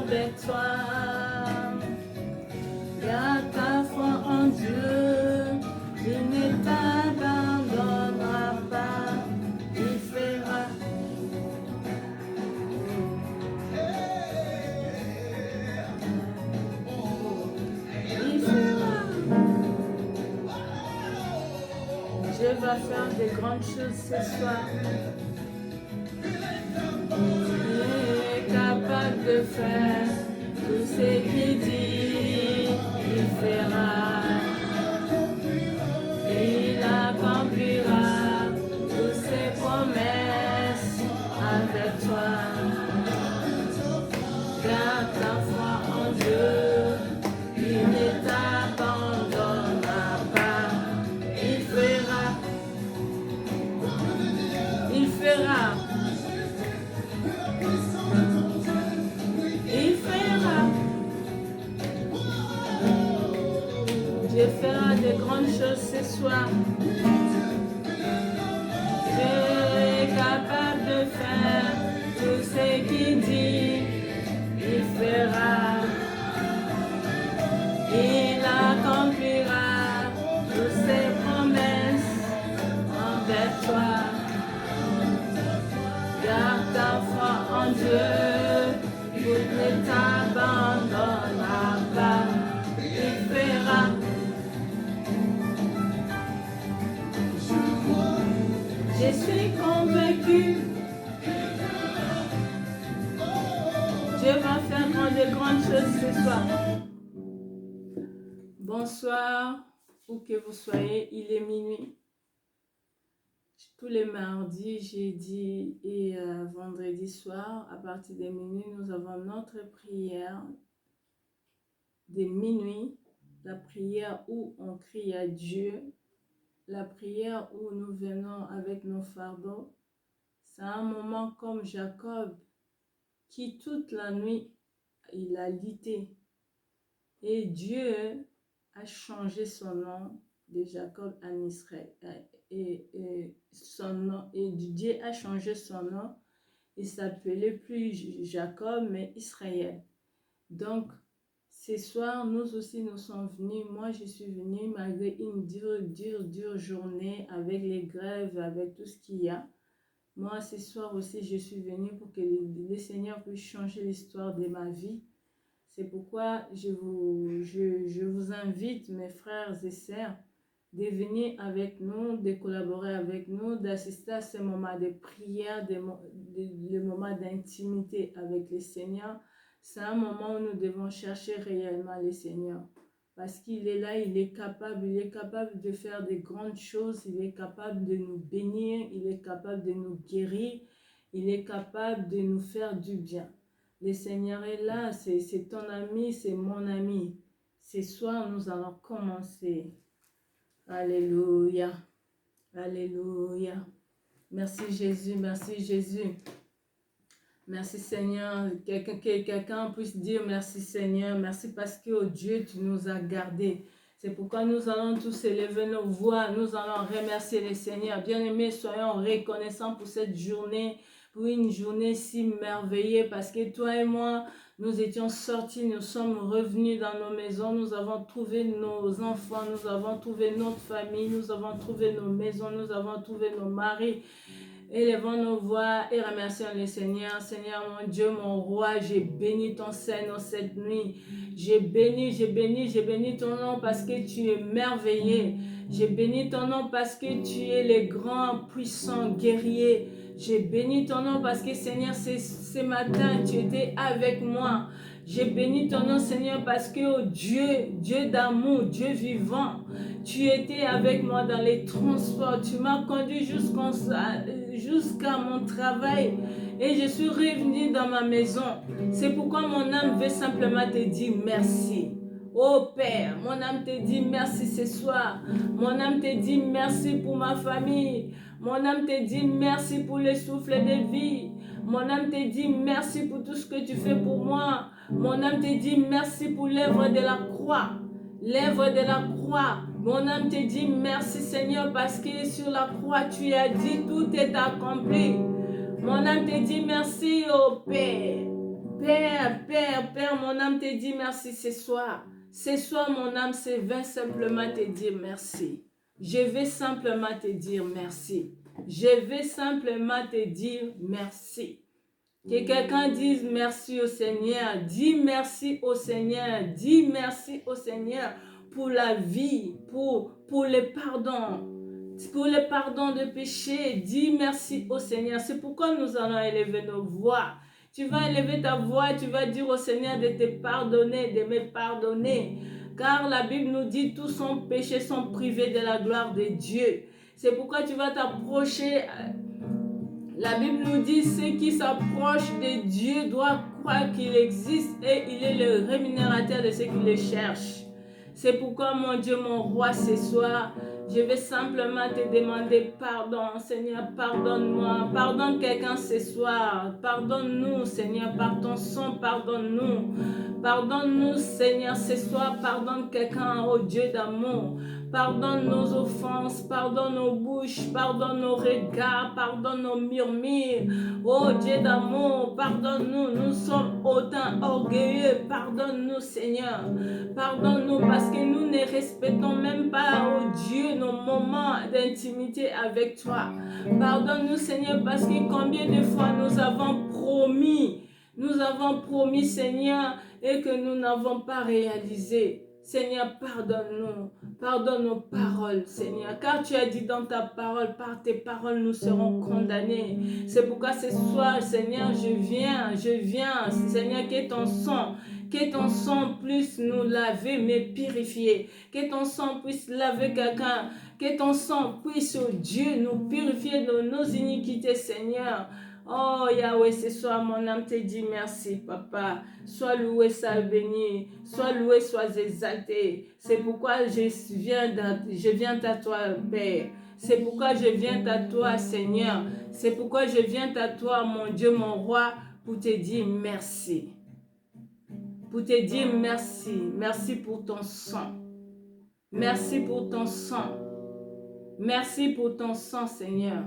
avec toi. Garde ta foi en Dieu, il ne t'abandonnera pas, il fera. Il fera. Dieu va faire de grandes choses ce soir. Il est capable de faire tout ce qu'il dit, il fera. Il accomplira toutes ses promesses avec toi. Garde ta foi en Dieu, il ne t'abandonnera pas. Il fera. Il fera. Il fera. Dieu fera de grandes choses ce soir. Dieu est capable de faire tout ce qu'il dit. Il fera. Il accomplira toutes ses promesses envers toi. Garde ta foi en Dieu, il ne t'abandonnera pas. Il fera. Je suis convaincu. Dieu va faire de grandes choses ce soir. Bonsoir, où que vous soyez, il est minuit. Tous les mardis, jeudis et vendredi soir, à partir de minuit, nous avons notre prière de minuit, la prière où on crie à Dieu, la prière où nous venons avec nos fardeaux. C'est un moment comme Jacob qui toute la nuit, il a lutté. Et Dieu a changé son nom de Jacob en Israël. Et Dieu a changé son nom. Il s'appelait plus Jacob, mais Israël. Donc, ce soir, nous aussi, nous sommes venus. Moi, je suis venue malgré une dure journée avec les grèves, avec tout ce qu'il y a. Moi, ce soir aussi, je suis venue pour que le Seigneur puisse changer l'histoire de ma vie. C'est pourquoi je vous invite, mes frères et sœurs, de venir avec nous, de collaborer avec nous, d'assister à ce moment de prière, le moment d'intimité avec le Seigneur. C'est un moment où nous devons chercher réellement le Seigneur. Parce qu'il est là, il est capable de faire de grandes choses, il est capable de nous bénir, il est capable de nous guérir, il est capable de nous faire du bien. Le Seigneur est là, c'est ton ami, c'est mon ami. Ce soir, nous allons commencer. Alléluia. Alléluia. Merci Jésus, merci Jésus. Merci Seigneur. Quelqu'un puisse dire merci Seigneur. Merci parce que oh Dieu, tu nous as gardés. C'est pourquoi nous allons tous élever nos voix. Nous allons remercier le Seigneur. Bien-aimés, soyons reconnaissants pour cette journée, pour une journée si merveilleuse, parce que toi et moi, nous étions sortis, nous sommes revenus dans nos maisons, nous avons trouvé nos enfants, nous avons trouvé notre famille, nous avons trouvé nos maisons, nous avons trouvé nos maris. Élevons nos voix et remercions le Seigneur. Seigneur mon Dieu, mon roi, j'ai béni ton Seigneur cette nuit. J'ai béni ton nom parce que tu es merveilleux. J'ai béni ton nom parce que tu es le grand, puissant guerrier. J'ai béni ton nom parce que Seigneur, ce matin, tu étais avec moi. J'ai béni ton nom, Seigneur, parce que oh Dieu, Dieu d'amour, Dieu vivant, tu étais avec moi dans les transports. Tu m'as conduit jusqu'à mon travail et je suis revenue dans ma maison. C'est pourquoi mon âme veut simplement te dire merci. Oh Père, mon âme te dit merci ce soir. Mon âme te dit merci pour ma famille. Mon âme te dit merci pour le souffle de vie. Mon âme te dit merci pour tout ce que tu fais pour moi. Mon âme te dit merci pour l'œuvre de la croix. L'œuvre de la croix. Mon âme te dit merci Seigneur parce que sur la croix tu as dit tout est accompli. Mon âme te dit merci oh Père. Père, mon âme te dit merci ce soir. Ce soir, mon âme se veut simplement te dire merci. Je vais simplement te dire merci. Je vais simplement te dire merci. Que quelqu'un dise merci au Seigneur. Dis merci au Seigneur. Dis merci au Seigneur pour la vie, pour le pardon. Pour le pardon de péché. Dis merci au Seigneur. C'est pourquoi nous allons élever nos voix. Tu vas élever ta voix, tu vas dire au Seigneur de te pardonner, de me pardonner. Car la Bible nous dit tous nos péchés sont privés de la gloire de Dieu. C'est pourquoi tu vas t'approcher. La Bible nous dit ceux qui s'approchent de Dieu doivent croire qu'il existe et il est le rémunérateur de ceux qui le cherchent. C'est pourquoi mon Dieu, mon roi, ce soir, je vais simplement te demander pardon. Seigneur, pardonne-moi. Pardonne quelqu'un ce soir. Pardonne-nous, Seigneur, par ton sang, pardonne-nous. Pardonne-nous, Seigneur, ce soir. Pardonne quelqu'un, oh Dieu d'amour. Pardonne nos offenses, pardonne nos bouches, pardonne nos regards, pardonne nos murmures. Oh Dieu d'amour, pardonne-nous, nous sommes autant orgueilleux. Pardonne-nous, Seigneur. Pardonne-nous parce que nous ne respectons même pas, oh Dieu, nos moments d'intimité avec toi. Pardonne-nous, Seigneur, parce que combien de fois nous avons promis, Seigneur, et que nous n'avons pas réalisé. Seigneur, pardonne-nous, pardonne nos paroles, Seigneur, car tu as dit dans ta parole, par tes paroles, nous serons condamnés. C'est pourquoi ce soir, Seigneur, je viens, Seigneur, que ton sang puisse nous laver, me purifier, que ton sang puisse laver quelqu'un, que ton sang puisse, oh Dieu, nous purifier de nos iniquités, Seigneur. Oh Yahweh, ce soir mon âme te dit merci, Papa. Sois loué, sois béni, sois loué, sois exalté. C'est pourquoi je viens à toi, Père. C'est pourquoi je viens à toi, Seigneur. C'est pourquoi je viens à toi, mon Dieu, mon roi, pour te dire merci. Pour te dire merci. Merci pour ton sang. Merci pour ton sang. Merci pour ton sang, Seigneur.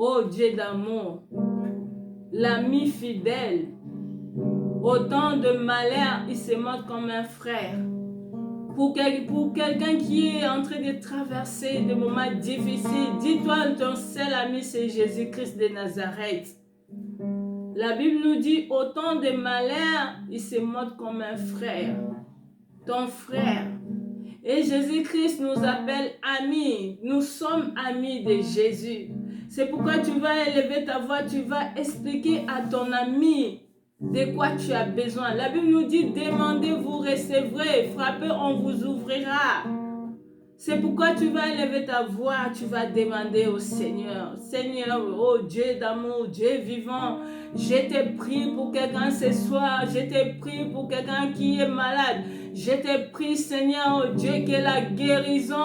Oh Dieu d'amour, l'ami fidèle, autant de malheur, il se montre comme un frère. Pour quelqu'un qui est en train de traverser des moments difficiles, dis-toi, ton seul ami, c'est Jésus-Christ de Nazareth. La Bible nous dit, autant de malheur, il se montre comme un frère. Ton frère. Et Jésus-Christ nous appelle amis. Nous sommes amis de Jésus. C'est pourquoi tu vas élever ta voix, tu vas expliquer à ton ami de quoi tu as besoin. La Bible nous dit, demandez, vous recevrez, frappez, on vous ouvrira. C'est pourquoi tu vas élever ta voix, tu vas demander au Seigneur. Seigneur, oh Dieu d'amour, Dieu vivant, je te prie pour quelqu'un ce soir, je te prie pour quelqu'un qui est malade. Je te prie, Seigneur, oh Dieu, que la guérison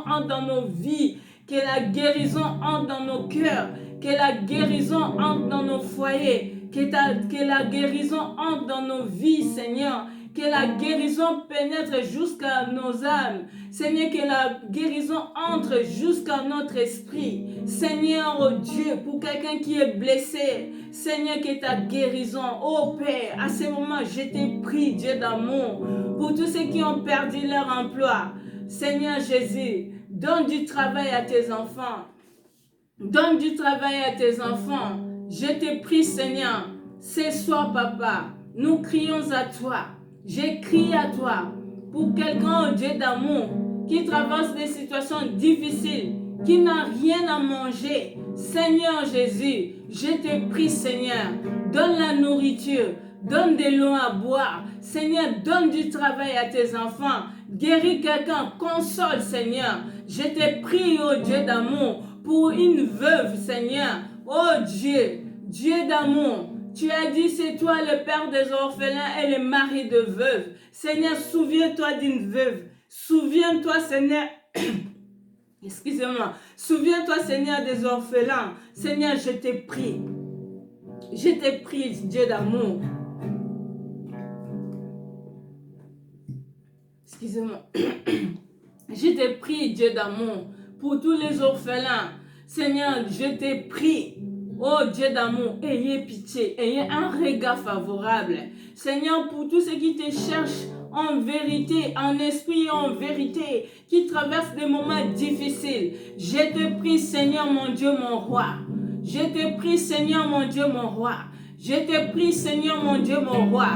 entre dans nos vies, que la guérison entre dans nos cœurs, que la guérison entre dans nos foyers, que la guérison entre dans nos vies, Seigneur. Que la guérison pénètre jusqu'à nos âmes. Seigneur, que la guérison entre jusqu'à notre esprit. Seigneur, oh Dieu, pour quelqu'un qui est blessé, Seigneur, que ta guérison, oh Père, à ce moment, je te prie, Dieu d'amour, pour tous ceux qui ont perdu leur emploi. Seigneur Jésus, donne du travail à tes enfants. Donne du travail à tes enfants. Je te prie, Seigneur, ce soir, Papa, nous crions à toi. Je crie à toi pour quelqu'un, oh Dieu d'amour, qui traverse des situations difficiles, qui n'a rien à manger. Seigneur Jésus, je te prie, Seigneur, donne la nourriture, donne de l'eau à boire. Seigneur, donne du travail à tes enfants. Guéris quelqu'un, console, Seigneur. Je te prie, oh Dieu d'amour, pour une veuve, Seigneur. Oh Dieu, Dieu d'amour. Tu as dit, c'est toi le père des orphelins et le mari de veuve. Seigneur, souviens-toi d'une veuve. Souviens-toi, Seigneur, excusez-moi. Souviens-toi, Seigneur, des orphelins. Seigneur, je te prie. Je te prie, Dieu d'amour. Excusez-moi. Je te prie, Dieu d'amour, pour tous les orphelins. Seigneur, je te prie. Oh Dieu d'amour, ayez pitié, ayez un regard favorable. Seigneur, pour tous ceux qui te cherchent en vérité, en esprit et en vérité, qui traversent des moments difficiles, je te prie, Seigneur mon Dieu, mon roi. Je te prie, Seigneur mon Dieu, mon roi. Je te prie, Seigneur mon Dieu, mon roi.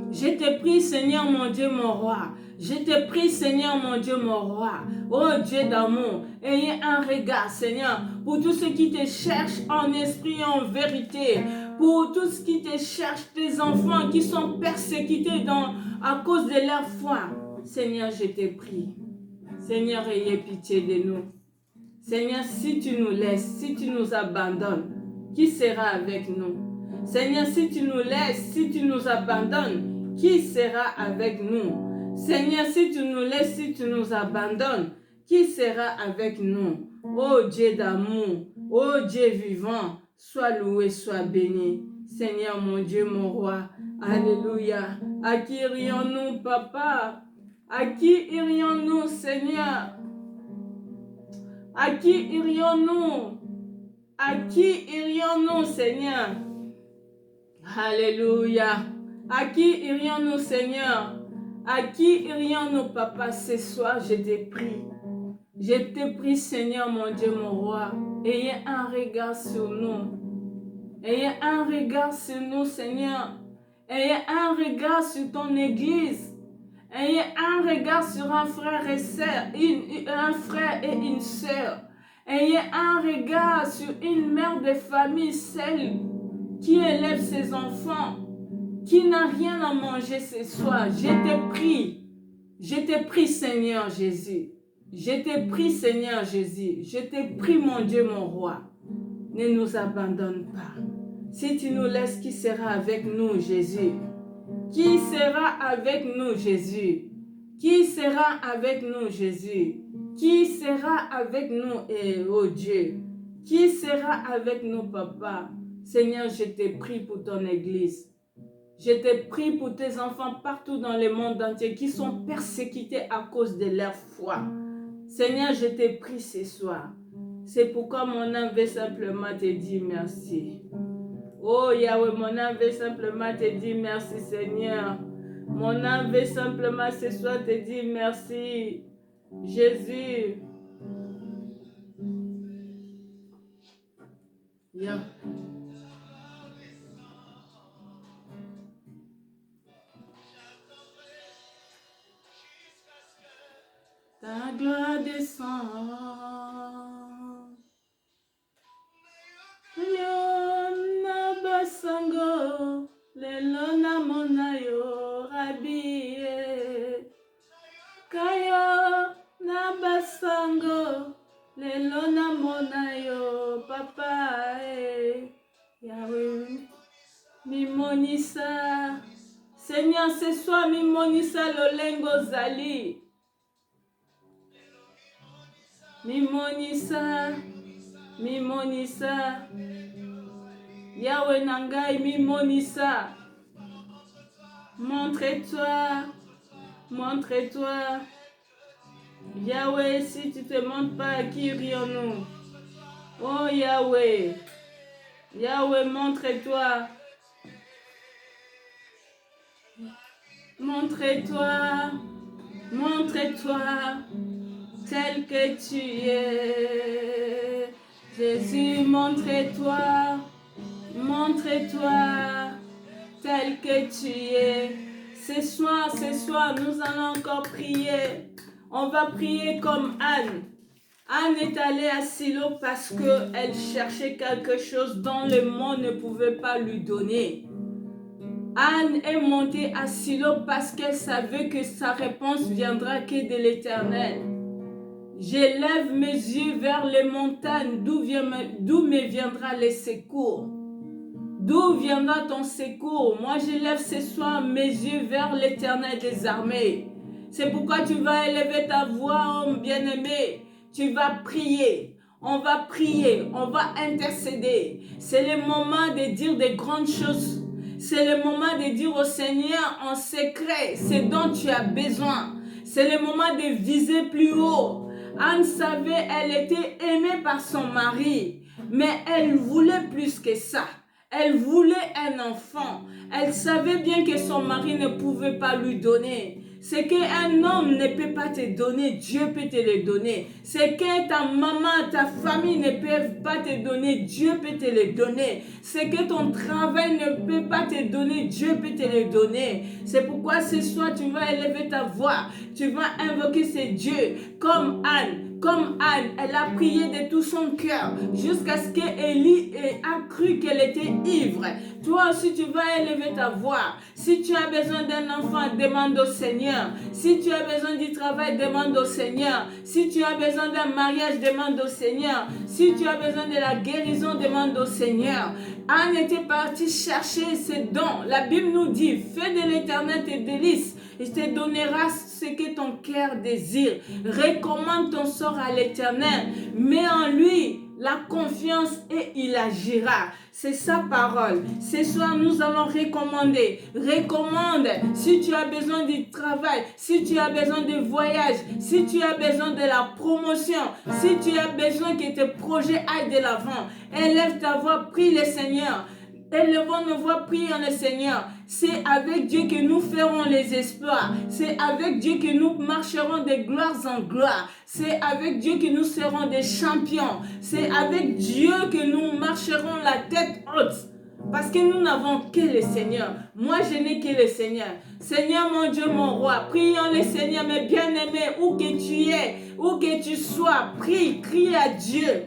Je te prie, Seigneur mon Dieu, mon roi. Je te prie, Seigneur mon Dieu, mon roi. Oh Dieu d'amour, ayez un regard, Seigneur, pour tous ceux qui te cherchent en esprit et en vérité. Pour tous ceux qui te cherchent, tes enfants qui sont persécutés à cause de leur foi. Seigneur, je te prie. Seigneur, ayez pitié de nous. Seigneur, si tu nous laisses, si tu nous abandonnes, qui sera avec nous? Seigneur, si tu nous laisses, si tu nous abandonnes, qui sera avec nous? Seigneur, si tu nous laisses, si tu nous abandonnes, qui sera avec nous? Oh Dieu d'amour, oh Dieu vivant, sois loué, sois béni. Seigneur mon Dieu, mon roi, alléluia. À qui irions-nous, papa? À qui irions-nous, Seigneur? À qui irions-nous? À qui irions-nous, Seigneur? Alléluia. À qui irions-nous, Seigneur? À qui irions-nous, papa, ce soir? Je te prie. Je te prie, Seigneur, mon Dieu, mon roi. Ayez un regard sur nous. Ayez un regard sur nous, Seigneur. Ayez un regard sur ton Église. Ayez un regard sur un frère et sœur, un frère et une sœur. Ayez un regard sur une mère de famille, celle qui élève ses enfants, qui n'a rien à manger ce soir. Je te prie, Seigneur Jésus. Je te prie, Seigneur Jésus. Je te prie, mon Dieu, mon roi. Ne nous abandonne pas. Si tu nous laisses, qui sera avec nous, Jésus? Qui sera avec nous, Jésus? Qui sera avec nous, Jésus? Qui sera avec nous, oh Dieu? Qui sera avec nous, papa? Seigneur, je te prie pour ton Église. Je te prie pour tes enfants partout dans le monde entier qui sont persécutés à cause de leur foi. Seigneur, je te prie ce soir. C'est pourquoi mon âme veut simplement te dire merci. Oh Yahweh, mon âme veut simplement te dire merci, Seigneur. Mon âme veut simplement ce soir te dire merci, Jésus. Yeah. Ta gloire descend. Yona basango, lelona monayo rabie. Kayo na basango, lelona monayo papa. Yahweh, mimonisa. Seigneur, ce soir, mimonisa lolengo zali. Mimonisa, mimonisa. Yahweh Nangai, mimonisa. Montre-toi, montre-toi. Yahweh, si tu te montres pas, à qui irions-nous? Oh Yahweh, Yahweh, montre-toi. Montre-toi, montre-toi. Tel que tu es, Jésus, montre-toi, montre-toi, tel que tu es. Ce soir, nous allons encore prier. On va prier comme Anne. Anne est allée à Silo parce qu'elle cherchait quelque chose dont le monde ne pouvait pas lui donner. Anne est montée à Silo parce qu'elle savait que sa réponse viendra que de l'Éternel. J'élève mes yeux vers les montagnes, d'où me viendra le secours. D'où viendra ton secours? Moi, j'élève ce soir mes yeux vers l'Éternel des armées. C'est pourquoi tu vas élever ta voix, homme bien-aimé. Tu vas prier. On va prier, on va intercéder. C'est le moment de dire des grandes choses. C'est le moment de dire au Seigneur en secret ce dont tu as besoin. C'est le moment de viser plus haut. Anne savait, elle était aimée par son mari. Mais elle voulait plus que ça. Elle voulait un enfant. Elle savait bien que son mari ne pouvait pas lui donner. Ce qu'un homme ne peut pas te donner, Dieu peut te le donner. Ce que ta maman, ta famille ne peuvent pas te donner, Dieu peut te le donner. Ce que ton travail ne peut pas te donner, Dieu peut te le donner. C'est pourquoi ce soir, tu vas élever ta voix. Tu vas invoquer ce Dieu comme Anne. Comme Anne, elle a prié de tout son cœur jusqu'à ce qu'Élie a cru qu'elle était ivre. Toi aussi, tu vas élever ta voix. Si tu as besoin d'un enfant, demande au Seigneur. Si tu as besoin du travail, demande au Seigneur. Si tu as besoin d'un mariage, demande au Seigneur. Si tu as besoin de la guérison, demande au Seigneur. Anne était partie chercher ses dons. La Bible nous dit, fais de l'Éternel tes délices. Il te donnera ce que ton cœur désire. Recommande ton sort à l'Éternel. Mets en lui la confiance et il agira. C'est sa parole. Ce soir, nous allons recommander. Recommande si tu as besoin du travail, si tu as besoin de voyage, si tu as besoin de la promotion, si tu as besoin que tes projets aillent de l'avant. Élève ta voix, prie le Seigneur. Élevons nos voix, prions le Seigneur. C'est avec Dieu que nous ferons les exploits. C'est avec Dieu que nous marcherons de gloire en gloire. C'est avec Dieu que nous serons des champions. C'est avec Dieu que nous marcherons la tête haute. Parce que nous n'avons que le Seigneur. Moi, je n'ai que le Seigneur. Seigneur, mon Dieu, mon roi. Prions le Seigneur, mes bien-aimés, où que tu es, où que tu sois. Prie, crie à Dieu.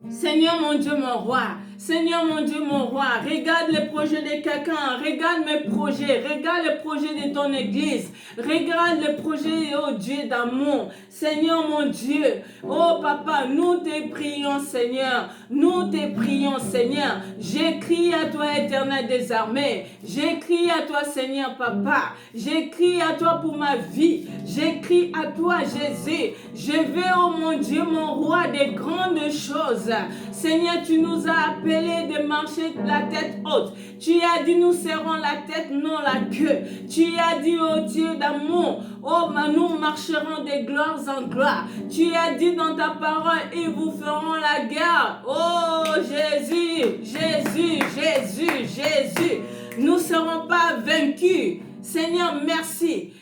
Seigneur, mon Dieu, mon roi. Seigneur, mon Dieu, mon roi, regarde les projets de quelqu'un, regarde mes projets, regarde les projets de ton église, regarde les projets, oh Dieu d'amour. Seigneur, mon Dieu, oh Papa, nous te prions, Seigneur, nous te prions, Seigneur. J'écris à toi, Éternel des armées, j'écris à toi, Seigneur, Papa, j'écris à toi pour ma vie, j'écris à toi, Jésus. Je veux, oh mon Dieu, mon roi, des grandes choses. Seigneur, tu nous as appelés de marcher la tête haute. Tu as dit nous serrons la tête, non la queue. Tu as dit, oh Dieu d'amour, oh nous marcherons de gloire en gloire. Tu as dit dans ta parole, ils vous feront la guerre. Oh Jésus, Jésus, Jésus, Jésus. Nous ne serons pas vaincus. Seigneur, merci.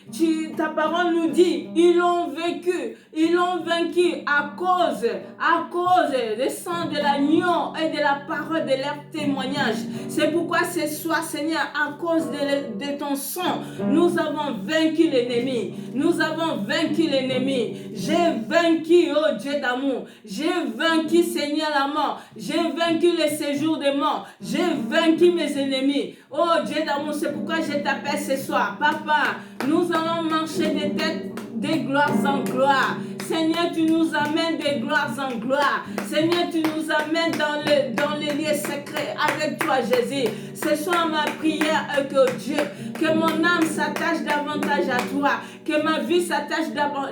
Ta parole nous dit, ils l'ont vaincu à cause du sang de l'agneau et de la parole de leur témoignage. C'est pourquoi ce soir, Seigneur, à cause de ton sang, nous avons vaincu l'ennemi. Nous avons vaincu l'ennemi. J'ai vaincu, oh Dieu d'amour. J'ai vaincu, Seigneur, la mort. J'ai vaincu le séjour des morts. J'ai vaincu mes ennemis. Oh Dieu d'amour, c'est pourquoi je t'appelle ce soir. Papa, nous allons marcher des têtes de gloire en gloire. Seigneur, tu nous amènes de gloire en gloire. Seigneur, tu nous amènes dans les lieux secrets avec toi, Jésus. Ce soir, ma prière est que Dieu, que mon âme s'attache davantage à toi, que ma vie s'attache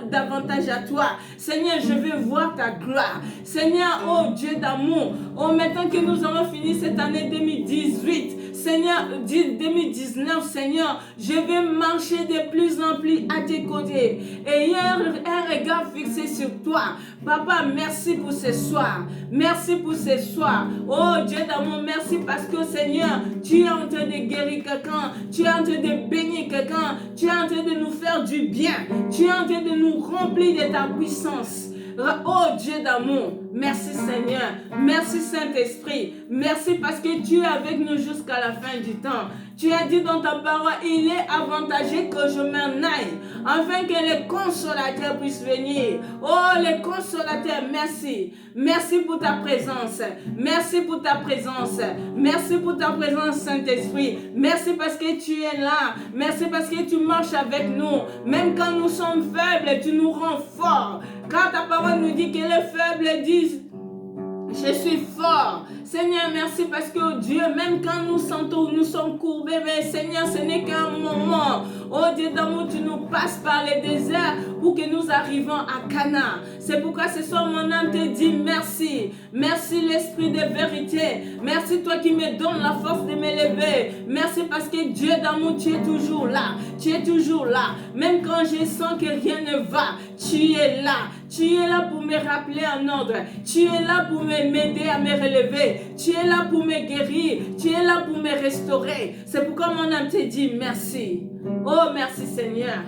davantage à toi. Seigneur, je veux voir ta gloire. Seigneur, oh Dieu d'amour, oh maintenant que nous avons fini cette année 2018, Seigneur, 2019, Seigneur, je vais marcher de plus en plus à tes côtés. Et un regard fixé sur toi. Papa, merci pour ce soir. Merci pour ce soir. Oh Dieu d'amour, merci parce que Seigneur, tu es en train de guérir quelqu'un. Tu es en train de bénir quelqu'un. Tu es en train de nous faire du bien. Tu es en train de nous remplir de ta puissance. Oh Dieu d'amour, merci Seigneur, merci Saint-Esprit, merci parce que tu es avec nous jusqu'à la fin du temps. Tu as dit dans ta parole, il est avantageux que je m'en aille, afin que les consolateurs puissent venir. Oh les consolateurs, merci. Merci pour ta présence. Merci pour ta présence. Merci pour ta présence, Saint-Esprit. Merci parce que tu es là. Merci parce que tu marches avec nous. Même quand nous sommes faibles, tu nous rends forts. Quand ta parole nous dit que les faibles disent, je suis fort. Seigneur, merci parce que, oh Dieu, même quand nous sentons, nous sommes courbés, mais Seigneur, ce n'est qu'un moment. Oh Dieu d'amour, tu nous passes par les déserts pour que nous arrivions à Cana. C'est pourquoi ce soir, mon âme te dit merci. Merci l'Esprit de vérité. Merci toi qui me donnes la force de m'élever. Merci parce que Dieu d'amour, tu es toujours là. Tu es toujours là. Même quand je sens que rien ne va, tu es là. Tu es là pour me rappeler en ordre. Tu es là pour m'aider à me relever. Tu es là pour me guérir. Tu es là pour me restaurer. C'est pourquoi mon âme te dit merci. Oh, merci Seigneur.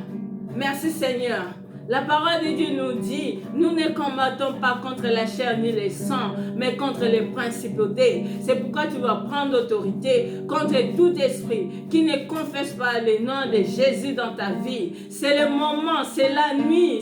Merci Seigneur. La parole de Dieu nous dit, nous ne combattons pas contre la chair ni le sang, mais contre les principautés. C'est pourquoi tu vas prendre autorité contre tout esprit qui ne confesse pas le nom de Jésus dans ta vie. C'est le moment, c'est la nuit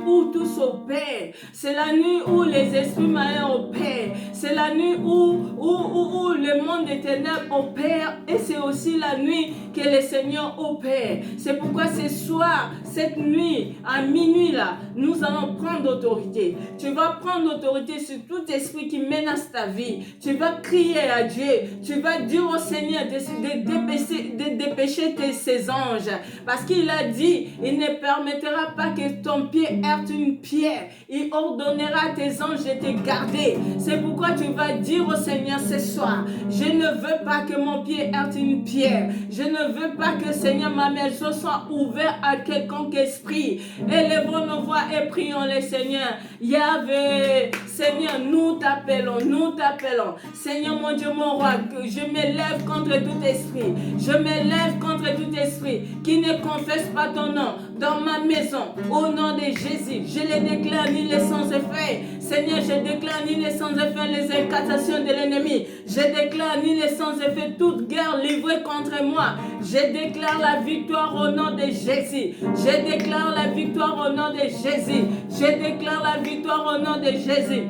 où tout s'opère. C'est la nuit où les esprits malins opèrent. C'est la nuit où le monde des ténèbres opère. Et c'est aussi la nuit que le Seigneur opère. C'est pourquoi ce soir, cette nuit, à minuit là, nous allons prendre autorité. Tu vas prendre autorité sur tout esprit qui menace ta vie. Tu vas crier à Dieu. Tu vas dire au Seigneur de dépêcher ses anges. Parce qu'il a dit, il ne permettra pas que ton pied heurte une pierre. Il ordonnera à tes anges de te garder. C'est pourquoi tu vas dire au Seigneur ce soir, je ne veux pas que mon pied heurte une pierre. Je ne veux pas que Seigneur, ma maison soit ouverte à quelconque esprit. Élevons nos voix et prions le Seigneur. Yahvé, Seigneur, nous t'appelons, nous t'appelons. Seigneur, mon Dieu, mon roi, je m'élève contre tout esprit. Je m'élève contre tout esprit qui ne confesse pas ton nom dans ma maison. Au nom de Jésus, je les déclare ni les sans effet. Seigneur, je déclare ni les sans effet les incantations de l'ennemi. Je déclare ni les sans effet toute guerre livrée contre moi. Je déclare la victoire au nom de Jésus. Je déclare la victoire au nom de Jésus. Je déclare la victoire au nom de Jésus.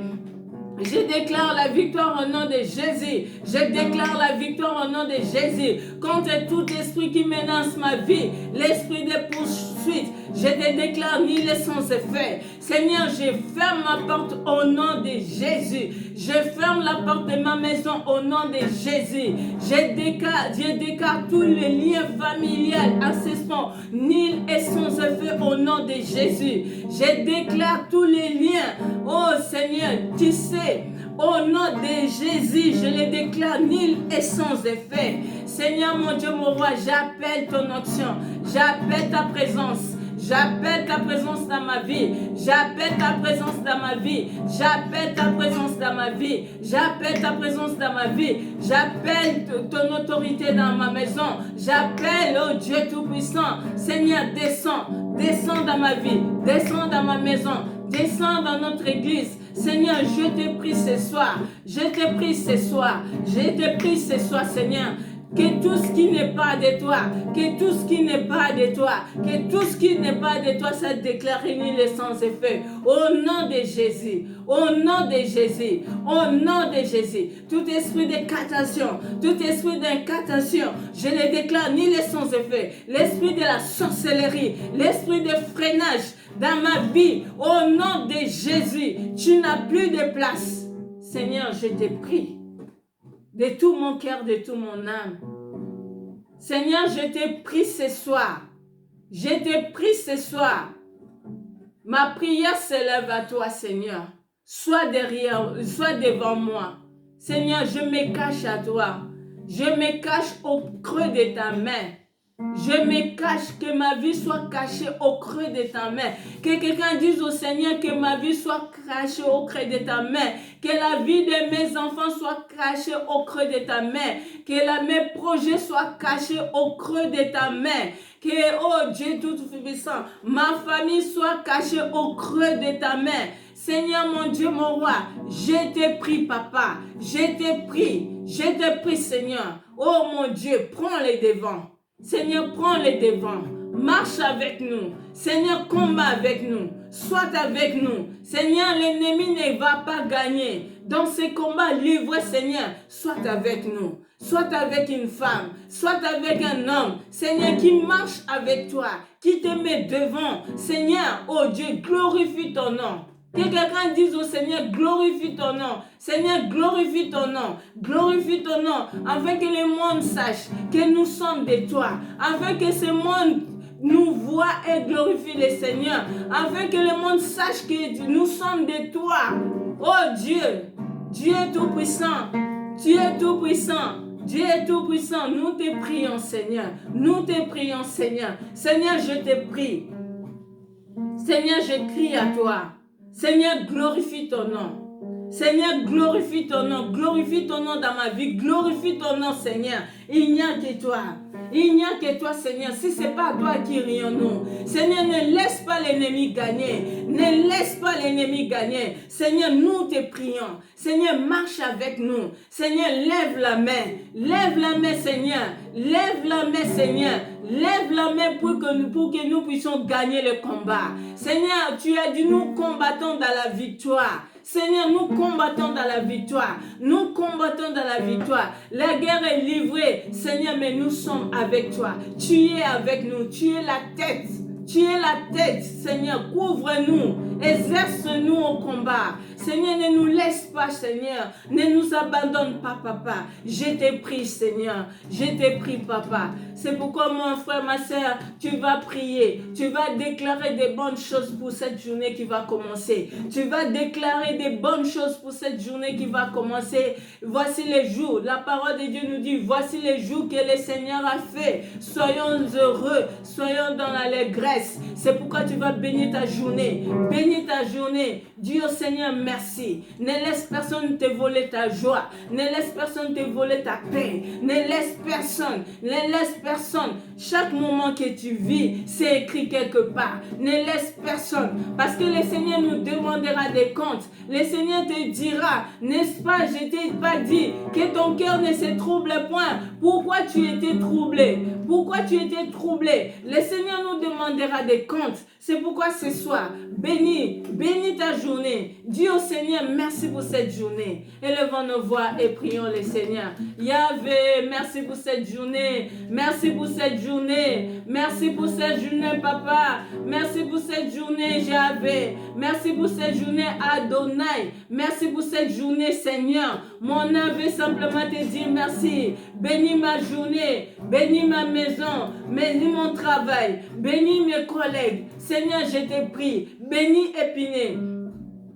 Je déclare la victoire au nom de Jésus. Je déclare la victoire au nom de Jésus. Contre tout esprit qui menace ma vie, l'esprit de poursuite, je te déclare ni les sans effet. Seigneur, je ferme ma porte au nom de Jésus. Je ferme la porte de ma maison au nom de Jésus. Je déclare tous les liens familiales, ancestraux, nuls et sans effet au nom de Jésus. Je déclare tous les liens. Oh Seigneur, tu sais, au nom de Jésus, je les déclare nuls et sans effet. Seigneur, mon Dieu, mon roi, j'appelle ton action. J'appelle ta présence. J'appelle ta présence dans ma vie. J'appelle ta présence dans ma vie. J'appelle ta présence dans ma vie. J'appelle ta présence dans ma vie. J'appelle ton autorité dans ma maison. J'appelle, oh Dieu Tout-Puissant. Seigneur, descends. Descends dans ma vie. Descends dans ma maison. Descends dans notre église. Seigneur, je te prie ce soir. Je te prie ce soir. Je te prie ce soir, Seigneur. Que tout ce qui n'est pas de toi, que tout ce qui n'est pas de toi, que tout ce qui n'est pas de toi, ça déclare nul et sans effet. Au nom de Jésus, au nom de Jésus, au nom de Jésus. Tout esprit d'incantation, tout esprit d'incantation, je le déclare nul et sans effet. L'esprit de la sorcellerie, l'esprit de freinage dans ma vie, au nom de Jésus, tu n'as plus de place. Seigneur, je te prie. De tout mon cœur, de tout mon âme. Seigneur, je te prie ce soir. Je te prie ce soir. Ma prière s'élève à toi, Seigneur. Sois derrière, sois devant moi. Seigneur, je me cache à toi. Je me cache au creux de ta main. Je me cache, que ma vie soit cachée au creux de ta main. Que quelqu'un dise au Seigneur que ma vie soit cachée au creux de ta main. Que la vie de mes enfants soit cachée au creux de ta main. Que mes projets soient cachés au creux de ta main. Que, oh Dieu Tout-Puissant, ma famille soit cachée au creux de ta main. Seigneur mon Dieu, mon roi, je te prie, papa. Je te prie, Seigneur. Oh mon Dieu, prends les devants. Seigneur, prends les devants. Marche avec nous. Seigneur, combat avec nous. Sois avec nous. Seigneur, l'ennemi ne va pas gagner. Dans ces combats livrés, Seigneur, sois avec nous. Sois avec une femme. Sois avec un homme. Seigneur, qui marche avec toi. Qui te met devant. Seigneur, oh Dieu, glorifie ton nom. Que quelqu'un dise au Seigneur, glorifie ton nom. Seigneur, glorifie ton nom. Glorifie ton nom. Afin que le monde sache que nous sommes de toi. Afin que ce monde nous voit et glorifie le Seigneur. Afin que le monde sache que nous sommes de toi. Oh Dieu, Dieu est tout puissant. Dieu est tout puissant. Dieu est tout puissant. Nous te prions, Seigneur. Nous te prions, Seigneur. Seigneur, je te prie. Seigneur, je crie à toi. Seigneur, glorifie ton nom. Seigneur, glorifie ton nom. Glorifie ton nom dans ma vie. Glorifie ton nom, Seigneur. Il n'y a que toi. Il n'y a que toi, Seigneur. Si ce n'est pas toi qui rions-nous. Seigneur, ne laisse pas l'ennemi gagner. Ne laisse pas l'ennemi gagner. Seigneur, nous te prions. Seigneur, marche avec nous. Seigneur, lève la main. Lève la main, Seigneur. Lève la main, Seigneur. Lève la main pour que nous puissions gagner le combat. Seigneur, tu as dit nous combattons dans la victoire. Seigneur, nous combattons dans la victoire. Nous combattons dans la victoire. La guerre est livrée, Seigneur, mais nous sommes avec toi. Tu es avec nous. Tu es la tête. Tu es la tête, Seigneur. Couvre-nous. Exerce-nous au combat. Seigneur, ne nous laisse pas, Seigneur. Ne nous abandonne pas, Papa. Je te prie, Seigneur. Je te prie, Papa. C'est pourquoi, mon frère, ma soeur, tu vas prier. Tu vas déclarer des bonnes choses pour cette journée qui va commencer. Tu vas déclarer des bonnes choses pour cette journée qui va commencer. Voici les jours. La parole de Dieu nous dit, voici les jours que le Seigneur a fait. Soyons heureux. Soyons dans l'allégresse. C'est pourquoi tu vas bénir ta journée. Bénis ta journée. Dis au Seigneur, merci. Ne laisse personne te voler ta joie. Ne laisse personne te voler ta paix. Ne laisse personne. Ne laisse personne. Chaque moment que tu vis, c'est écrit quelque part. Ne laisse personne. Parce que le Seigneur nous demandera des comptes. Le Seigneur te dira, n'est-ce pas, je t'ai pas dit que ton cœur ne se trouble point. Pourquoi tu étais troublé? Pourquoi tu étais troublé? Le Seigneur nous demandera des comptes. C'est pourquoi ce soir, bénis ta journée. Dis au Seigneur, merci pour cette journée. Élevons nos voix et prions le Seigneur. Yahvé, merci pour cette journée. Merci pour cette journée. Merci pour cette journée, Papa. Merci pour cette journée, Yahvé. Merci pour cette journée, Adonai. Merci pour cette journée, Seigneur. Mon âme veut simplement te dire merci. Bénis ma journée. Bénis ma maison. Bénis mon travail. Bénis mes collègues. Seigneur, je te prie. Bénis Épinay.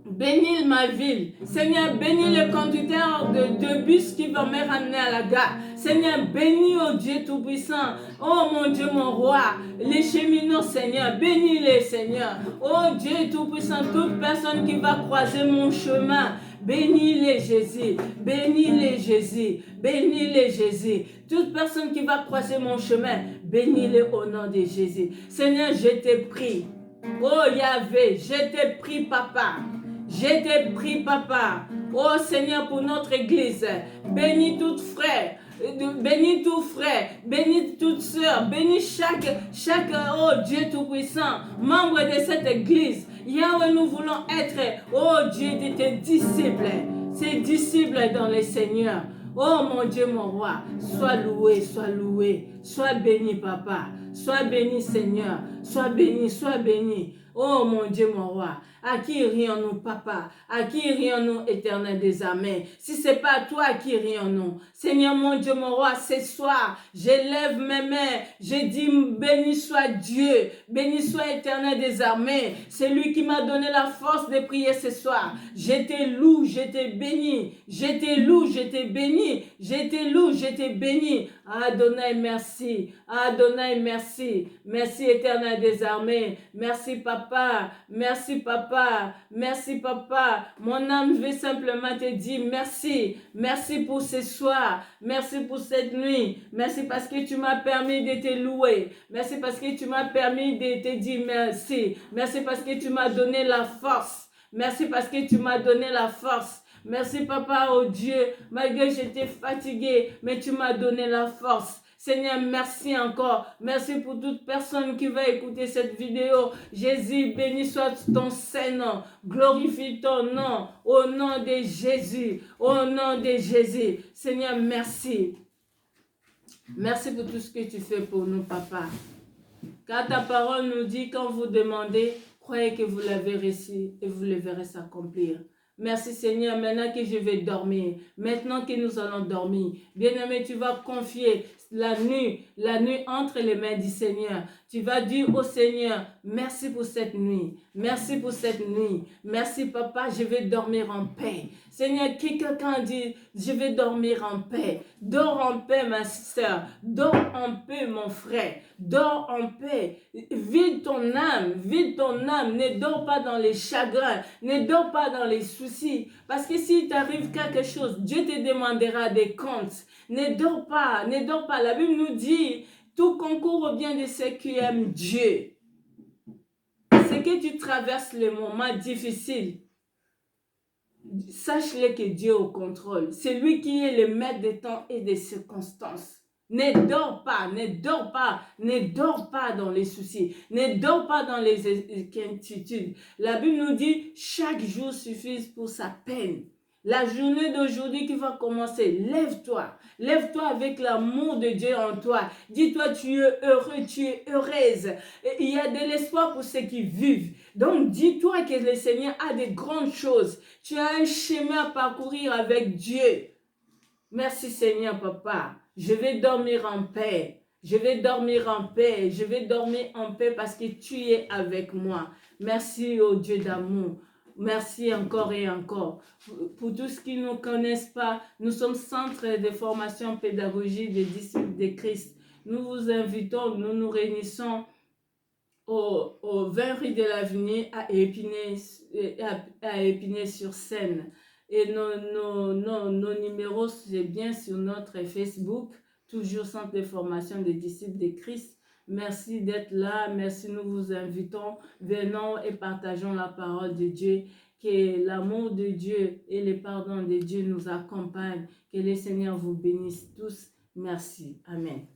Bénis ma ville. Seigneur, bénis le conducteur de bus qui va me ramener à la gare. Seigneur, bénis, oh Dieu Tout-Puissant. Oh mon Dieu, mon roi. Les cheminots, Seigneur, bénis-les, Seigneur. Oh Dieu Tout-Puissant, toute personne qui va croiser mon chemin. Bénis-les, Jésus. Bénis-les, Jésus. Bénis-les, Jésus. Toute personne qui va croiser mon chemin, bénis-les au nom de Jésus. Seigneur, je te prie. Oh Yahvé, je te prie, Papa. Je te prie, Papa. Oh Seigneur, pour notre église. Bénis tout frère. Bénis tout frère, bénis toute sœur, bénis chaque oh Dieu Tout-Puissant, membre de cette église. Yahweh, nous voulons être, oh Dieu, de tes disciples, ces disciples dans le Seigneur. Oh mon Dieu, mon roi, sois loué, sois béni, Papa, sois béni, Seigneur, sois béni. Oh mon Dieu, mon roi, à qui rions-nous, Papa? À qui rions-nous, Éternel des armées? Si ce n'est pas à toi, à qui rions-nous? Seigneur, mon Dieu, mon roi, ce soir, je lève mes mains, je dis, béni soit Dieu, béni soit Éternel des armées. C'est lui qui m'a donné la force de prier ce soir. Je te loue, je te bénis, je te loue, je te bénis, je te loue, je te bénis. Adonai, merci. Adonai, merci. Merci, Éternel des armées. Merci, Papa. Merci, Papa. Merci, Papa. Mon âme veut simplement te dire merci. Merci pour ce soir. Merci pour cette nuit. Merci parce que tu m'as permis de te louer. Merci parce que tu m'as permis de te dire merci. Merci parce que tu m'as donné la force. Merci parce que tu m'as donné la force. Merci, Papa, oh Dieu, malgré que j'étais fatiguée, mais tu m'as donné la force. Seigneur, merci encore. Merci pour toute personne qui va écouter cette vidéo. Jésus, béni soit ton Saint-Nom. Glorifie ton nom. Au nom de Jésus. Au nom de Jésus. Seigneur, merci. Merci pour tout ce que tu fais pour nous, Papa. Car ta parole nous dit, quand vous demandez, Croyez que vous l'avez reçu et vous le verrez s'accomplir. Merci Seigneur, maintenant que je vais dormir, maintenant que nous allons dormir. Bien-aimé, tu vas confier la nuit entre les mains du Seigneur. Tu vas dire au Seigneur, merci pour cette nuit, merci pour cette nuit, merci papa, je vais dormir en paix. Seigneur, quelqu'un dit, je vais dormir en paix. Dors en paix ma soeur, dors en paix mon frère, dors en paix. Vide ton âme, ne dors pas dans les chagrins, ne dors pas dans les soucis. Parce que s'il t'arrive quelque chose, Dieu te demandera des comptes. Ne dors pas, ne dors pas. La Bible nous dit, tout concourt au bien de ceux qui aiment Dieu. C'est que tu traverses les moments difficiles. Sache-le que Dieu est au contrôle. C'est lui qui est le maître des temps et des circonstances. Ne dors pas, ne dors pas, ne dors pas dans les soucis, ne dors pas dans les inquiétudes. La Bible nous dit, chaque jour suffit pour sa peine. La journée d'aujourd'hui qui va commencer, lève-toi. Lève-toi avec l'amour de Dieu en toi. Dis-toi, tu es heureux, tu es heureuse. Et il y a de l'espoir pour ceux qui vivent. Donc, dis-toi que le Seigneur a de grandes choses. Tu as un chemin à parcourir avec Dieu. Merci Seigneur, papa. Je vais dormir en paix. Je vais dormir en paix. Je vais dormir en paix parce que tu es avec moi. Merci, oh Dieu d'amour. Merci encore et encore. Pour tous qui ne nous connaissent pas, nous sommes Centre de formation pédagogique des disciples de Christ. Nous vous invitons, nous nous réunissons au 20 rue de l'Avenir à Épinay-sur-Seine. Et nos numéros, c'est bien sur notre Facebook, toujours Centre de formation des disciples de Christ. Merci d'être là, merci, nous vous invitons, venons et partageons la parole de Dieu, que l'amour de Dieu et le pardon de Dieu nous accompagnent, que le Seigneur vous bénisse tous. Merci. Amen.